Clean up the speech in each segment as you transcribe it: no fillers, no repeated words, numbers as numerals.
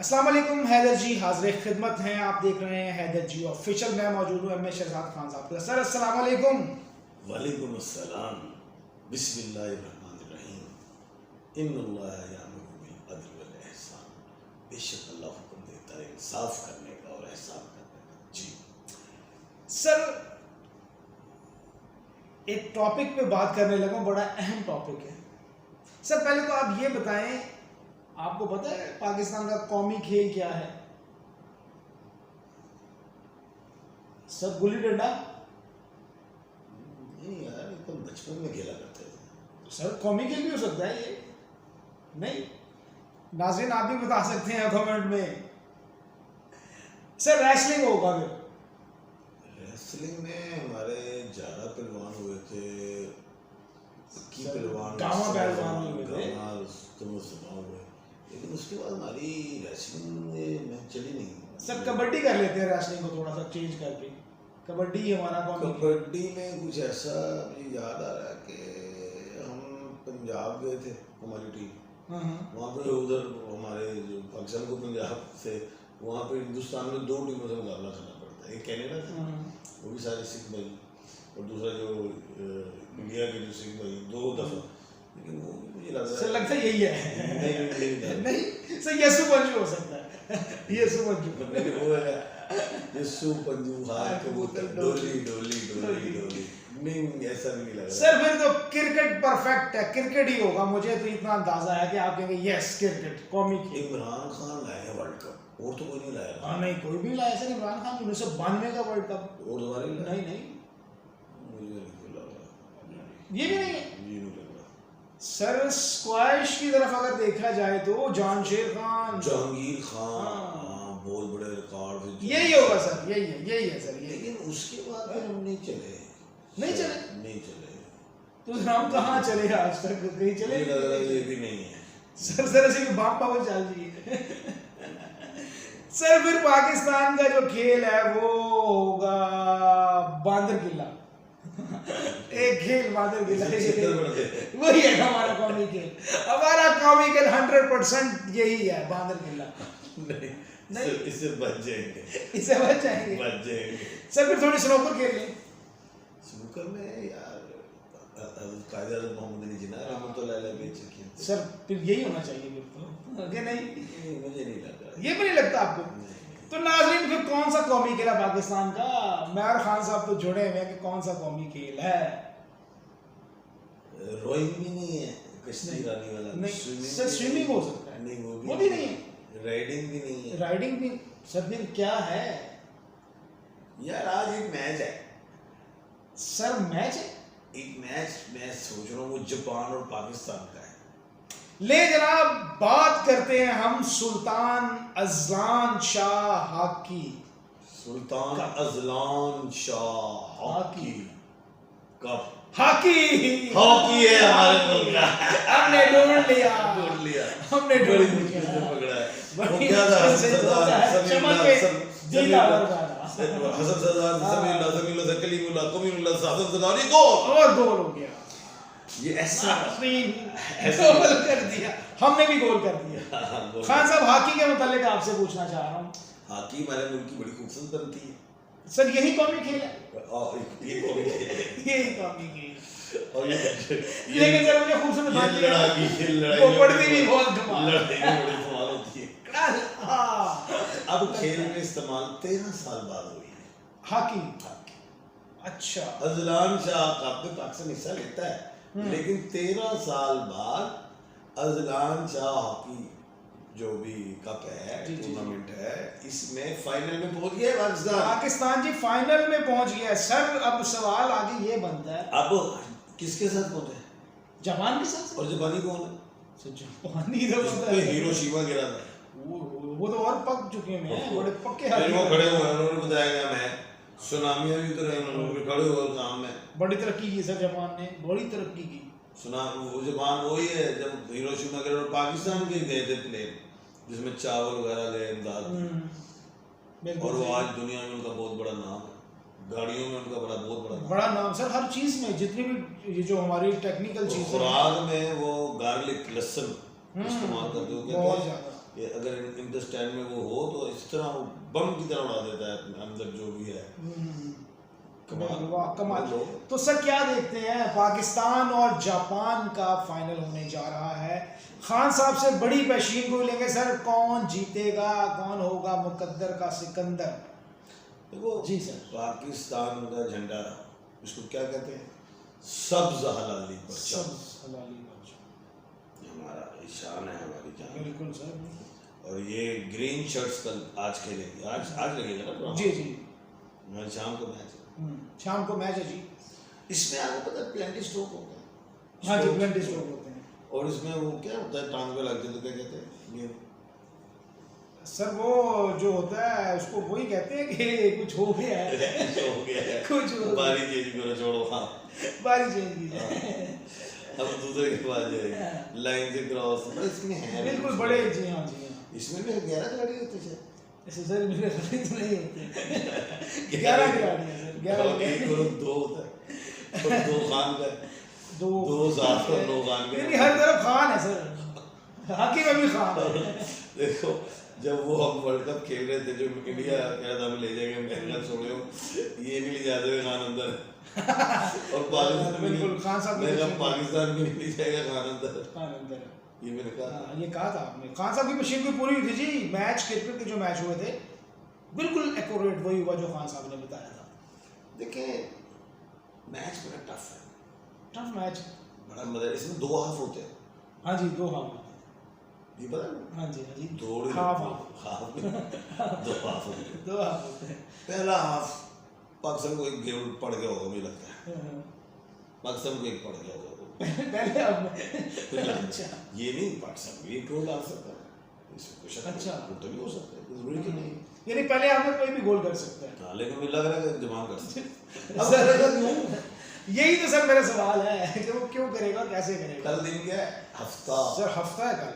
अस्सलाम वालेकुम, हैदर जी हाजिर खिदमत हैं। आप देख रहे हैं हैदर जी ऑफिशियल। मैं मौजूद हूँ एम शहजाद खान साहब के साथ। सर अस्सलाम वालेकुम। वालेकुम अस्सलाम। बिस्मिल्लाहिर्रहमानिर्रहीम। इन्नल्लाह यामुरू बिल अद्ल वल ihsan। बेशक अल्लाह हुक्म देता है इंसाफ करने का और एहसान करने का। जी सर, एक टॉपिक पे बात करने लगा, बड़ा अहम टॉपिक है। सर पहले तो आप ये बताएं, आपको पता है पाकिस्तान का कौमी खेल क्या है? सर गुल्ली डंडा। नहीं यार, ये तो बचपन में खेला करते थे। सर कौमी खेल भी हो सकता है ये? नहीं, नाज़रीन आप भी बता सकते हैं कमेंट में। सर रेसलिंग होगा फिर? रेसलिंग में हमारे ज्यादा पहलवान हुए थे। की पहलवान गामा पहलवान हुए थे। हुए, लेकिन उसके बाद हमारी रेसलिंग में मैच चली नहीं। सर कबड्डी कर लेते हैं, रेसलिंग को थोड़ा सा चेंज करके। कबड्डी हमारा कौन? कबड्डी में कुछ ऐसा मुझे याद आ रहा है कि हम पंजाब गए थे, हमारी टीम वहाँ पे उधर हमारे जो पाकिस्तान को पंजाब से वहाँ पे हिंदुस्तान में दो टीमों से मुकाबला करना पड़ता है। एक कैनेडा था, वो भी सारे सिख भाई, और दूसरा जो इंडिया के जो सिख भाई, दो दफा। लेकिन वो मुझे लग रहा है लगता है यही है। नहीं सर, यसु पंजू हो सकता है। यसु पंजू वो है यस्सु पंजू हाय कबूतर डोली डोली डोली डोली। नहीं, ऐसा भी नहीं लग रहा। सर फिर तो क्रिकेट परफेक्ट है, क्रिकेट ही होगा। मुझे तो इतना अंदाजा है कि आप कहेंगे यस क्रिकेट कौमी खेल। इमरान खान लाए हैं वर्ल्ड कप, और तो कोई नहीं लाया। हाँ नहीं, कोई भी लाया सर। इमरान खान 1992 का वर्ल्ड कप। और दोबारा ही लाया? नहीं नहीं, मुझे नहीं लग रहा। ये भी नहीं है ये नहीं लग रहा। सर। स्क्वैश की तरफ अगर देखा जाए तो जामशेद खान, जहांगीर खान, हाँ। बहुत बड़े रिकॉर्ड। यही होगा सर, यही है सर। यही लेकिन उसके बाद फिर हम नहीं चले। नहीं चले। तो हम कहाँ चले आज तक? कहीं चले? मुझे लग रहा है ये भी नहीं है सर। सर ऐसे बाप पावर चल रही है। सर फिर पाकिस्तान का जो खेल है वो होगा बांदर किला। एक खेल बांदर किला, वही है हमारा कौमी खेल। हमारा कौमी खेल 100% यही है, बांदर किला। नहीं, इससे बच जाएंगे। इससे बच जाएंगे। सर फिर थोड़ी स्नूकर खेल लें। स्नूकर में यार कायदा मोहम्मद अली जिन्ना रहमतुल्लाह अलैह बेच रखी है। सर फिर यही होना चाहिए फिर तो, कि नहीं? मुझे नहीं लगा। ये भी नहीं लगता आपको? तो नाज़रीन फिर कौन सा कौमी खेल है पाकिस्तान का? मैं और खान साहब तो जुड़े हुए हैं कि कौन सा कौमी खेल है। रोइंग भी नहीं है, कश्ती रानी वाला नहीं सर, स्विमिंग हो सकता है। नहीं, वो भी नहीं है। राइडिंग भी नहीं है। राइडिंग भी सर फिर क्या है? यार आज एक मैच है। सर मैच है? एक मैच मैं सोच रहा हूँ वो जापान और पाकिस्तान का है। ले जनाब, बात करते हैं हम Sultan Azlan Shah hockey. Sultan Azlan Shah hockey cup. Hockey है हमारे मुल्क का। हमने ढूंढ लिया हमने ढूंढ बड़ी लिया। मुश्किल से पकड़ा है। बड़ी वो क्या था? मुश्किल से सरदार चमक के जीता वर्गा। हसन सरदार समीउल्लाह कलीमुल्लाह कमीमुल्लाह साहब सरदारी गोल और गोल हो गया। ये ऐसा गोल कर दिया, हमने भी गोल कर दिया। खान साहब हॉकी के मुतालिक आपसे पूछना चाह रहा हूँ। हॉकी हमारे मुल्क की बड़ी खूबसूरत बनती है सर, यही कौमी खेल है? ये कौमी खेल है। यही कौमी खेल। और लेकिन सर मुझे खूबसूरत ये लड़ाई वो पड़ती भी बहुत कमाल। लड़ाई में बड़ी कमाल होती है। हाँ। अब खेल में इस्तेमाल 13 साल बाद हुई है हॉकी। अच्छा। अजलान शाह कप में पाकिस्तान हिस्सा लेता है, लेकिन 13 साल बाद अजलान शाह हॉकी जो भी कप है, टूर्नामेंट है, इसमें फाइनल में पहुंच गया पाकिस्तान जी, फाइनल में पहुंच गया। सर अब सवाल आगे ये बनता है, अब किसके साथ पहुंचे? जापान के साथ। और जापानी कौन है? जापानी तो हिरोशिमा गिरा था। वो तो और पक चुके हैं, बड़े पक्के फिर वो खड़े हुए, उन्होंने बताया गया मैं सुनामियां भी तो रहे, उन्होंने खड़े हुए काम में बड़ी तरक्की की। सर जापान ने बड़ी तरक्की की। सुना वो जापान वही है जब हिरोशिमा गिरा और पाकिस्तान के गए थे प्लेन, जिसमें चावल वगैरह गए इमदाद, और वो आज दुनिया में उनका बहुत बड़ा नाम है। गाड़ियों में उनका बड़ा नाम सर। हर चीज में जितनी भी ये जो हमारी टेक्निकल चीजें, खुराक में वो गार्लिक लहसुन इस्तेमाल करते हो, बहुत ज्यादा। ये अगर इंटेस्टाइन में वो हो तो इस तरह वो बम की तरह उड़ा देता है अंदर जो भी है। वाह कमाल। तो सर क्या देखते हैं, पाकिस्तान और जापान का फाइनल होने जा रहा है, खान साहब से बड़ी पेशीन को लेंगे सर, कौन जीतेगा, कौन होगा मुकद्दर का सिकंदर? देखो जी सर। पाकिस्तान का झंडा इसको क्या कहते हैं, सब्ज हलाली परचम, सब्ज हलाली परचम हमारा शान है, हमारी जान। बिल्कुल सर। और ये ग्रीन शर्ट्स कल आज खेलेंगे, आज लगेगा ना। जी जी, शाम को मैच है। शाम को मैच है जी। इसमें आपको पता है प्लेंटी स्ट्रोक होता है। हाँ जी, प्लेंटी स्ट्रोक होते हैं। और इसमें वो क्या होता है, टांग पे लगते तो क्या कहते हैं ये सर? वो जो होता है उसको वही कहते हैं कि कुछ हो गया है हो गया है, कुछ बारी चेंज करो, छोड़ो। हाँ, बारी चेंज की जाए, अब दूसरे के पास जाएगी लाइन से क्रॉस। पर इसमें है बिल्कुल बड़े। जी हाँ जी हाँ। इसमें भी 11 खिलाड़ी होते हैं। ऐसे सर मेरे खरीद नहीं होते 11 खिलाड़ी हैं सर, 11 एक और 2 होता है, और 2 खान का, 2 साथ और 2 खान का, यानी हर तरफ खान है सर, हॉकी में भी खान है। देखो जब वो हम वर्ल्ड कप खेल रहे थे, जो इंडिया कह रहा था हम ले जाएंगे, मैंने कहा सुनो ये नहीं ले जाते हुए खान अंदर और पाकिस्तान बिल्कुल खान साहब ने कहा पाकिस्तान भी नहीं ले जाएगा खान अंदर, खान अंदर ये मैंने कहा। ये कहा था आपने। खान साहब की मशीन भी पूरी हुई थी जी। मैच क्रिकेट के जो मैच हुए थे बिल्कुल एक्यूरेट वही हुआ जो खान साहब ने बताया था। देखिए मैच बड़ा टफ है, टफ मैच, बड़ा मजा। इसमें 2 हाफ होते हैं। हाँ जी, 2 हाफ, ये पता है? हाँ जी हाँ जी, दौड़ हाफ हाफ 2 हाफ होते हैं। 2 हाफ होते हैं। पहला हाफ पाकिस्तान को एक गेम पड़ गया होगा, मुझे लगता है पाकिस्तान को एक पड़ गया होगा पहले हाफ में। अच्छा, ये नहीं पाकिस्तान को एक गोल डाल सकता है, इसमें कुछ अच्छा, तो भी हो सकता है, जरूरी कि नहीं। यानी पहले हाफ में कोई भी गोल कर सकता है। हाँ, लेकिन मुझे लग रहा है कि जमा कर सकते हैं। अब करेगा क्यों? यही तो सर मेरा सवाल है कि वो क्यों करेगा, कैसे करेगा? कल दिन क्या है? हफ्ता। सर हफ्ता है कल।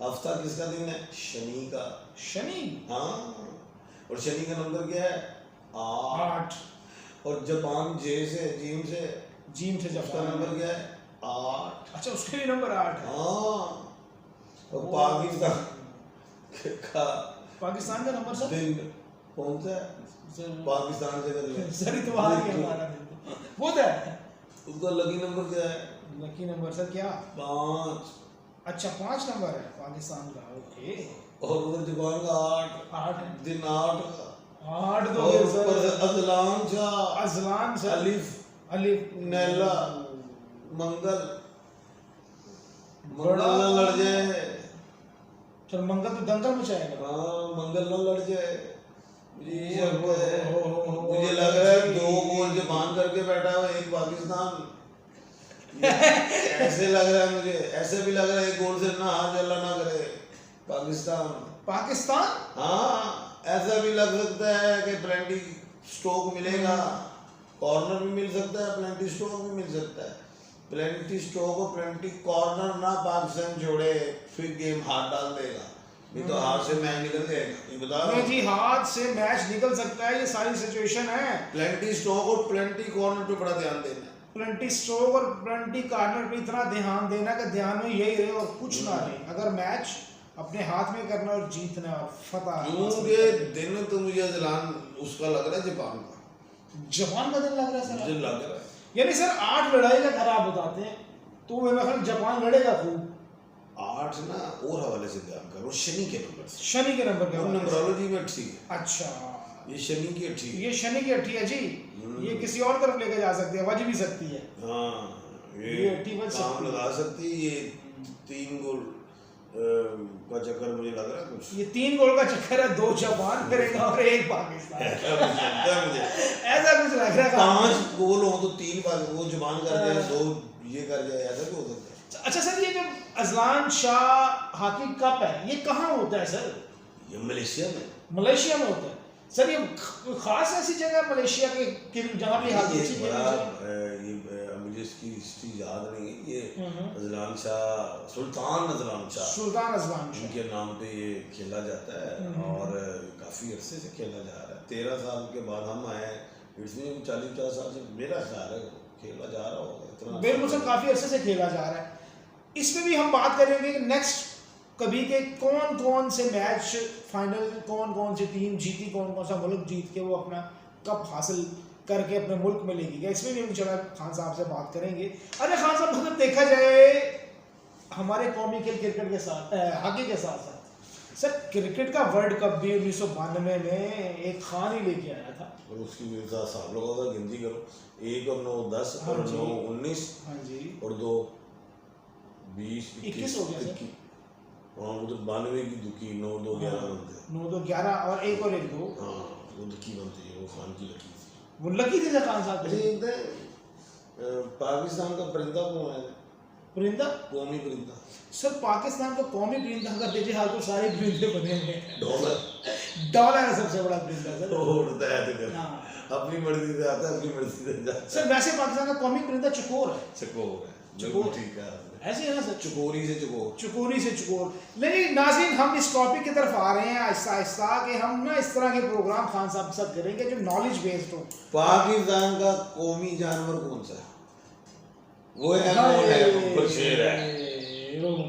हफ्ता किसका दिन है? शनि का। शनि? हाँ, और शनि का नंबर क्या है? 8। और जापान जीम से उसका नंबर क्या है? 8। अच्छा, उसके भी नंबर 8 है। हाँ, और पाकिस्तान का नंबर सर दिन कौन सा है? पाकिस्तान से कर ले सर, इतवार ही हमारा दिन वो है। उसका लकी नंबर क्या है? लकी नंबर सर क्या? 5। अच्छा, 5 नंबर है पाकिस्तान का। ओके। और उधर जापान का 8 दिन 8 का 8 दो और सर। ऊपर से अजलान सर, अलिफ नैला मंगल ना लड़ जाए। सर मंगल तो दंगल मचाएगा। हाँ, मंगल ना लड़ जाए। मुझे लग रहा है 2 गोल जापान करके बैठा हुआ, 1 पाकिस्तान। ऐसे लग रहा है मुझे, ऐसे भी लग रहा है 1 गोल से ना हार, अल्लाह ना करे पाकिस्तान। हाँ, ऐसा भी लग सकता है कि प्लेंटी स्ट्रोक मिलेगा, कॉर्नर भी मिल सकता है, प्लेंटी स्ट्रोक भी मिल सकता है। प्लेंटी स्ट्रोक और प्लेंटी कॉर्नर ना पाकिस्तान जोड़े, फिर गेम हाथ डाल देगा, नहीं तो हाथ से मैच निकल जाएगा। ये बता रहा हूं जी, हाथ से मैच निकल सकता है, ये सारी सिचुएशन है। प्लेंटी स्ट्रोक और प्लेंटी कॉर्नर पे बड़ा ध्यान देना। प्लेंटी स्ट्रोक और प्लेंटी कॉर्नर पे इतना ध्यान देना कि ध्यान में यही रहे और कुछ ना रहे। अगर मैच अपने हाथ में करना और जीतना और फतह। क्योंकि दिन तो मुझे अजलान उसका लग रहा है, जापान का दिन लग रहा है सर। मुझे लग रहा है। यानी सर 8 लड़ाई का खराब बताते हैं, तो मेरे ख्याल जापान लड़ेगा खूब। 8 ना और हवाले से ध्यान करो, शनि के नंबर से। शनि के नंबर के नंबरोलॉजी में अच्छी है। अच्छा, ये शनि की अच्छी है। ये शनि की अच्छी है जी। ये किसी और तरफ लेके जा सकती है, बज भी सकती है। हाँ, ये अच्छी बज काम सकती लगा सकती है। ये 3 गोल का चक्कर मुझे लग रहा है कुछ। ये 3 गोल का चक्कर है, 2 जापान करेगा और 1 पाकिस्तान। मुझे ऐसा कुछ लग रहा है। 5 गोल हो तो 3 वो जापान कर जाए, 2 ये कर जाए, ऐसा क्यों हो सकता है? अच्छा सर, ये जो अजलान शाह हॉकी कप है, ये कहाँ होता है सर? ये मलेशिया में। मलेशिया में होता है सर। ये खास ऐसी जगह मलेशिया के जहाँ पे हॉकी अच्छी खेली ये मुझे इसकी हिस्ट्री याद नहीं है। ये Azlan Shah, Sultan Azlan Shah इनके नाम पे ये खेला जाता है और काफ़ी अरसे से खेला जा रहा है। 13 साल के बाद हम आए, इसमें 40-50 साल से मेरा ख्याल है खेला जा रहा होगा। इतना बिल्कुल सर, काफ़ी अरसे से खेला जा रहा है। इसमें भी हम बात करेंगे कि नेक्स्ट कभी के कौन कौन से मैच फाइनल, कौन कौन सी टीम जीती, कौन कौन सा मुल्क जीत के वो अपना कप हासिल करके अपने मुल्क में लेके गया, इसमें भी हम इंशाल्लाह खान साहब से बात करेंगे। अरे खान साहब, अगर देखा जाए हमारे कौमी खेल क्रिकेट के साथ हॉकी के साथ साथ सर क्रिकेट का वर्ल्ड कप भी 1992 में एक खान ही लेके आया था। और उसकी साहब लोगों का गिनती करो, 1 और 9 10 और 9 19, हाँ जी, और 2 20 21 हो गया सर। हाँ, वो तो 92 की दुखी 9 2 11 बनते हैं। 9 2 11 और 1 और 1 2, हाँ वो दुखी बनती है, वो खान की लकी थी। वो लकी थे खान साहब। अच्छा एक पाकिस्तान का परिंदा कौन है? परिंदा, कौमी परिंदा सर पाकिस्तान का कौमी परिंदा अगर देखिए हाल तो सारे परिंदे बने हुए हैं। डॉलर। डॉलर है सबसे बड़ा परिंदा सर। उड़ता है तो हाँ। अपनी मर्जी से आता है, अपनी मर्जी से जाता है। सर वैसे पाकिस्तान का कौमी परिंदा चकोर है। चकोर है, चकोर। बिल्कुल ठीक है आपने। ऐसे है ना सर, चकोरी से चकोर। चकोरी से चकोर। लेकिन नाज़रीन, हम इस टॉपिक की तरफ आ रहे हैं आहिस्ता आहिस्ता कि हम ना इस तरह के प्रोग्राम खान साहब के साथ करेंगे जो नॉलेज बेस्ड हो। पाकिस्तान का कौमी जानवर कौन सा है? वो है कौन है? बशेर है।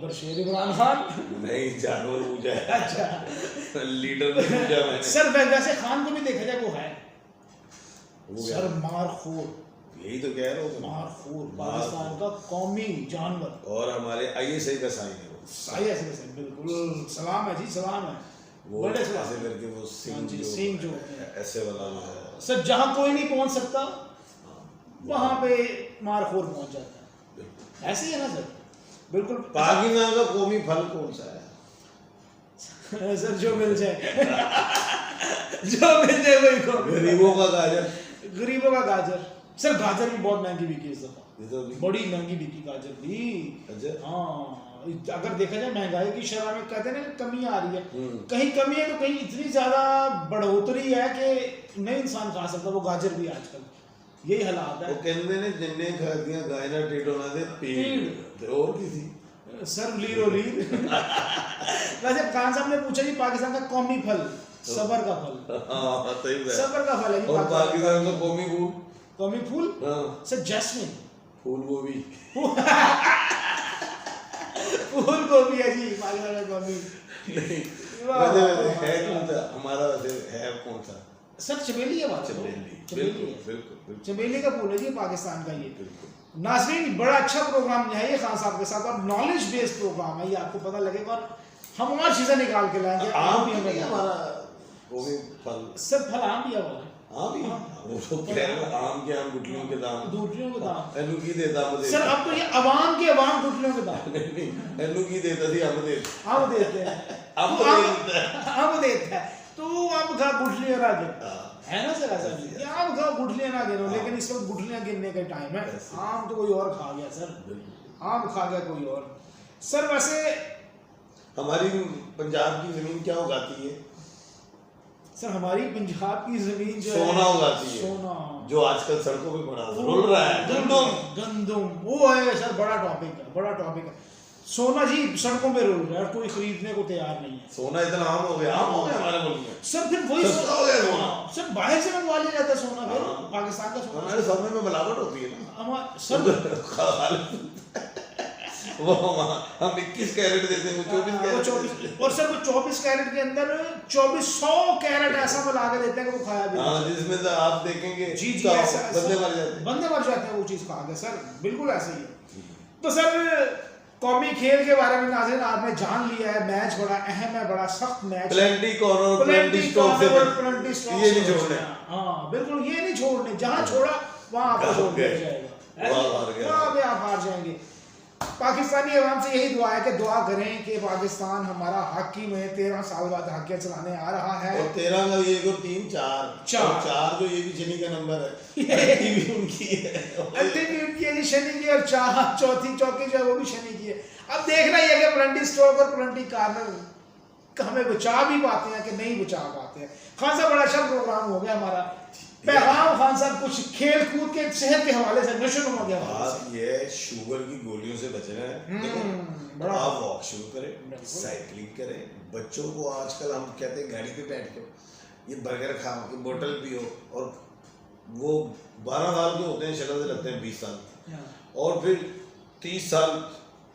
बशेर इमरान खान नहीं, जानवर पूछा है। अच्छा, लीडर ने पूछा मैंने। सर वैसे खान को भी देखा जाए वो है वो सर मारखोर। यही तो कह रहा हूँ, मारखोर पाकिस्तान का कौमी जानवर और हमारे ISI का साइन है वो। सही है, बिल्कुल सलाम है जी, सलाम है। वो बड़े ऐसे सलाम। करके वो सिंह जो ऐसे वाला जो है सर, जहाँ कोई नहीं पहुंच सकता वहां पे मारखोर पहुंच जाता है। ऐसे ही है ना सर, बिल्कुल। पाकिस्तान का कौमी फल कौन सा है? सर जो मिल जाए जो मिल जाए वही को। गरीबों का गाजर। गरीबों का गाजर। सर गाजर भी बहुत महंगी बिकी इस दफा, ये तो भी बड़ी महंगी बिकी गाजर भी। अच्छा। हाँ, अगर देखा जाए महंगाई की शरह में कहते हैं ना कमी आ रही है, कहीं कमी है तो कहीं इतनी ज्यादा बढ़ोतरी है कि नहीं इंसान खा सकता वो गाजर भी आजकल। यही हालात है। वो कहते ने जिन्ने खा दिया गाय ना टेटो ना दे पीड़ ते और किसी सर लीरो लीर। वैसे खान साहब ने पूछा जी पाकिस्तान का कौमी फल सबर का फल। हाँ सही है, सबर का फल है जी और पाकिस्तान का कौमी फूल। कौमी फूल हाँ, सर जैस्मिन। फूल गोभी। फूल गोभी है जी पाकिस्तान का कौमी। नहीं, वाह, है कौन सा हमारा? है कौन सा? सर चमेली है बात। चमेली। चमेली बिल्कुल है। बिल्कुल चमेली का फूल है जी पाकिस्तान का ये। बिल्कुल। नाज़रीन, बड़ा अच्छा प्रोग्राम है ये खान साहब के साथ, और नॉलेज बेस्ड प्रोग्राम है ये, आपको पता लगेगा और हम और चीजें निकाल के लाएंगे। आम भी भी हमें हमारा कौमी फल। सर फल आम भी है हमारा। आम ही वो तो कह रहे हो, आम के आम गुठलियों के दाम। गुठलियों के दाम। एनु की देता मुझे। सर अब तो ये अवाम के अवाम गुठलियों के दाम। नहीं, एनु की देता थी हम दे। हम देते हैं। अब तो तो देता है। हम देता है तो अब खा गुठलियां ना गिन, है ना सर? ऐसा नहीं आम खा गुठलियां ना गिनो, लेकिन इस वक्त गुठलियां गिनने का टाइम है। आम तो कोई और खा गया सर, आम खा गया कोई और। सर वैसे हमारी पंजाब की जमीन क्या उगाती है? सर हमारी पंजाब की जमीन जो सोना उगाती है। सोना जो आजकल सड़कों पे पड़ा रुल रहा है, गंदम वो है सर, बड़ा टॉपिक है, बड़ा टॉपिक है। सोना जी सड़कों पे रुल रहा है, कोई खरीदने को तैयार नहीं है। सोना इतना आम हो गया, आम हो गया हमारे मुल्क में। सर फिर वही सस्ता हो गया सोना। सर बाहर से मंगवा लिया जाता है सोना, फिर हाँ। पाकिस्तान का सोना। हमारे समय में मिलावट होती है ना। सर वो हम 21 कैरेट देते हैं, वो 24 और सर वो 24 कैरेट के अंदर 2400 कैरेट ऐसा मिला के देते हैं कि वो खाया भी। हाँ, जिसमें तो आप देखेंगे जी जी, तो ऐसा बंदे मर जाते हैं। बंदे मर जाते हैं वो चीज खा के सर, बिल्कुल ऐसे ही है। तो सर कौमी खेल के बारे में नाज़रीन आपने जान लिया है, मैच बड़ा अहम है, बड़ा सख्त match. Plenty corner, plenty stock से प्लेंटी स्टॉक ये नहीं छोड़ने। हाँ बिल्कुल, ये नहीं छोड़ने, जहाँ छोड़ा वहाँ आपको छोड़ दिया जाएगा, वहाँ पे आप हार जाएंगे। पाकिस्तानी अवाम से यही दुआ है कि दुआ करें कि पाकिस्तान हमारा हॉकी में 13 साल बाद हॉकी चलाने आ रहा है। और 13 का ये और 3 4 4 4 जो ये भी शनि का नंबर है, अट्टी भी उनकी है, अट्टी भी उनकी है जी, शनि की, और चौथी चौकी जो है वो भी शनि की है। अब देखना ही है कि प्लेंटी स्ट्रोक और प्लेंटी कॉर्नर हमें बचा भी पाते हैं कि नहीं बचा पाते हैं। खान साहब बड़ा अच्छा प्रोग्राम हो गया हमारा। पैगाम खान साहब कुछ खेल कूद के सेहत के हवाले से, नशोनुमा के हवाले से। बात ये शुगर की गोलियों से बचना है। देखो, बड़ा आप वॉक शुरू करें, साइकिलिंग करें। बच्चों को आजकल हम कहते हैं गाड़ी पे बैठ के ये बर्गर खाओ, ये बोतल पियो, और वो 12 साल के होते हैं, शक्ल से लगते हैं 20 साल, और फिर 30 साल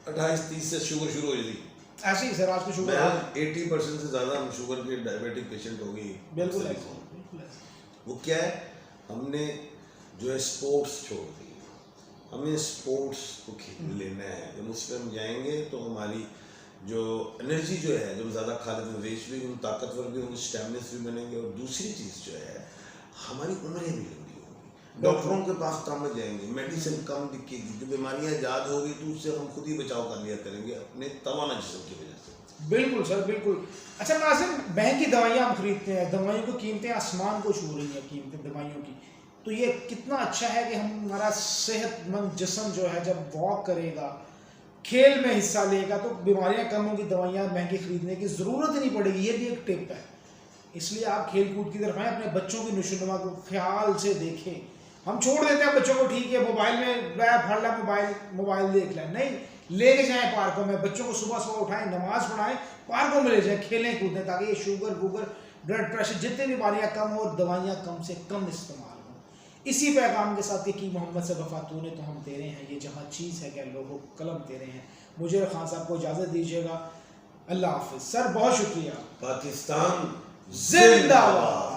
28-30 से शुगर शुरू हो जाती। ऐसे ही सर आज की शुगर मैं 80% से ज़्यादा हम शुगर के डायबिटिक पेशेंट हो गई। बिल्कुल सभी ऐसे, को। बिल्कुल ऐसे। वो क्या है, हमने जो है स्पोर्ट्स छोड़ दी। हमें स्पोर्ट्स को लेना है, जब उस पर हम जाएंगे तो हमारी जो एनर्जी जो है, जब ज़्यादा खा लेते हैं वेस्ट भी, हम ताकतवर भी होंगे, स्टैमिनस भी बनेंगे। और दूसरी चीज़ जो है, हमारी उम्रें भी लंबी होंगी। डॉक्टरों के पास कम जाएंगे, मेडिसिन कम दिखेगी, जो बीमारियां ईजाद होगी तो उससे हम खुद ही बचाव कर लिया करेंगे अपने तवाना जिस्म की वजह से। बिल्कुल सर, बिल्कुल। अच्छा नाज़िम, महंगी दवाइयाँ हम खरीदते हैं, दवाइयों की कीमतें आसमान को छू रही हैं, कीमतें दवाइयों की। तो ये कितना अच्छा है कि हमारा सेहतमंद जिस्म जो है जब वॉक करेगा, खेल में हिस्सा लेगा, तो बीमारियां कम होंगी, दवाइयाँ महंगी खरीदने की ज़रूरत ही नहीं पड़ेगी। ये भी एक टिप है। इसलिए आप खेल कूद की तरफ आएँ, अपने बच्चों की नशोनुमा को ख्याल से देखें। हम छोड़ देते हैं बच्चों को, ठीक है मोबाइल में फड़ ला, मोबाइल देख लें, नहीं, लेके जाएं पार्कों में, बच्चों को सुबह सुबह उठाएं, नमाज पढ़ाएं, पार्कों में ले जाएं, खेलें कूदें, ताकि ये शुगर वूगर ब्लड प्रेशर जितनी बीमारियां कम हो और दवाइयाँ कम से कम इस्तेमाल हों। इसी पैगाम के साथ कि मोहम्मद से वफा तूने तो हम तेरे हैं, ये जहाँ चीज़ है कह लो कलम तेरे हैं। मुझे खान साहब को इजाज़त दीजिएगा। अल्लाह हाफिज़ सर, बहुत शुक्रिया। पाकिस्तान जिंदाबाद।